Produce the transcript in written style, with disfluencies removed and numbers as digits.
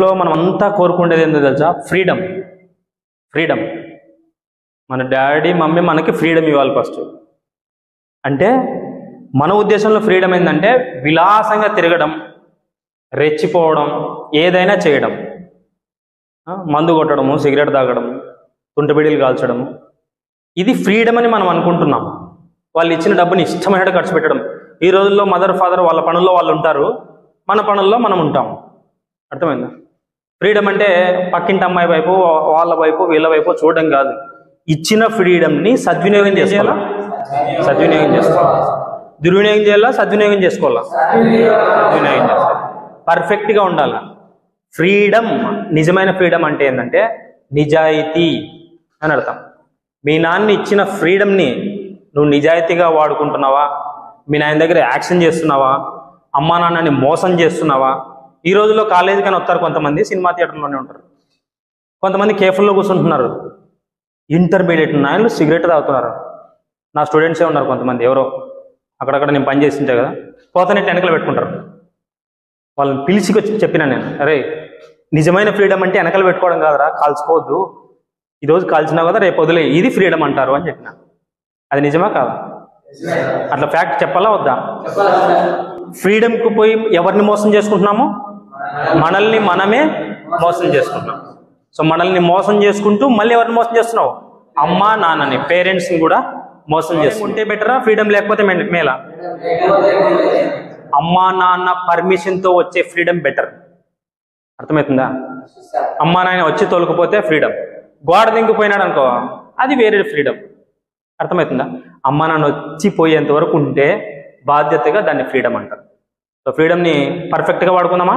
లో మనం అంతా కోరుకునేది ఏంటో తెలుసా? ఫ్రీడమ్. ఫ్రీడమ్. మన డాడీ మమ్మీ మనకి ఫ్రీడమ్ ఇవ్వాలి ఫస్ట్. అంటే మన ఉద్దేశంలో ఫ్రీడమ్ ఏంటంటే విలాసంగా తిరగడం, రెచ్చిపోవడం, ఏదైనా చేయడం, మందు కొట్టడము, సిగరెట్ తాగడం, తుంటబిడీలు కాల్చడము, ఇది ఫ్రీడమ్ అని మనం అనుకుంటున్నాం. వాళ్ళు ఇచ్చిన డబ్బుని ఇష్టమైనట్టు ఖర్చు పెట్టడం. ఈ రోజుల్లో మదర్ ఫాదర్ వాళ్ళ పనుల్లో వాళ్ళు ఉంటారు, మన పనుల్లో మనం ఉంటాం. అర్థమైందా? ఫ్రీడమ్ అంటే పక్కింటి అమ్మాయి వైపు, వాళ్ళ వైపు, వీళ్ళ వైపు చూడడం కాదు. ఇచ్చిన ఫ్రీడమ్ని సద్వినియోగం చేసుకోవాలా? సద్వినియోగం చేసుకోవాలి. దుర్వినియోగం చేయాలా? సద్వినియోగం చేసుకోవాలా? సద్వినియోగం చేసుకోవాలి. పర్ఫెక్ట్గా ఉండాలి. ఫ్రీడమ్, నిజమైన ఫ్రీడమ్ అంటే ఏంటంటే నిజాయితీ అని అర్థం. మీ నాన్న ఇచ్చిన ఫ్రీడమ్ని నువ్వు నిజాయితీగా వాడుకుంటున్నావా? మీ నాయన దగ్గర యాక్షన్ చేస్తున్నావా? అమ్మా నాన్నని మోసం చేస్తున్నావా? ఈ రోజుల్లో కాలేజీకని వస్తారు కొంతమంది, సినిమా థియేటర్లోనే ఉంటారు. కొంతమంది కేఫ్లో కూర్చుంటున్నారు. ఇంటర్మీడియట్ నాయనలు సిగరెట్ తాగుతున్నారు. నా స్టూడెంట్సే ఉన్నారు కొంతమంది, ఎవరో అక్కడక్కడ నేను పని చేస్తుంటే కదా, పోతానే వెనకలు పెట్టుకుంటారు. వాళ్ళని పిలిచికొచ్చి చెప్పినా నేను, అరే నిజమైన ఫ్రీడమ్ అంటే వెనకలు పెట్టుకోవడం కాదురా, కాల్చుకోవద్దు, ఈరోజు కాల్చినావు కదా రేపు వదిలే, ఇది ఫ్రీడమ్ అంటారు అని చెప్పిన. అది నిజమా కాదా? అట్లా ఫ్యాక్ట్ చెప్పాలా వద్దా? ఫ్రీడమ్కి పోయి ఎవరిని మోసం చేసుకుంటున్నాము? మనల్ని మనమే మోసం చేసుకుంటున్నాం. సో మనల్ని మోసం చేసుకుంటూ మళ్ళీ ఎవరిని మోసం చేస్తున్నావు? అమ్మా నాన్నని, పేరెంట్స్ని కూడా మోసం చేసుకుంటే బెటరా, ఫ్రీడమ్ లేకపోతే మేలా? అమ్మా నాన్న పర్మిషన్తో వచ్చే ఫ్రీడమ్ బెటర్. అర్థమవుతుందా? అమ్మా నాన్న వచ్చి తోలుకపోతే ఫ్రీడమ్, గోడ దింగిపోయినాడు అనుకో అది వేరే ఫ్రీడమ్. అర్థమవుతుందా? అమ్మా నాన్న వచ్చి పోయేంత వరకు ఉంటే బాధ్యతగా దాన్ని ఫ్రీడమ్ అంటారు. సో ఫ్రీడమ్ని పర్ఫెక్ట్గా వాడుకుందామా?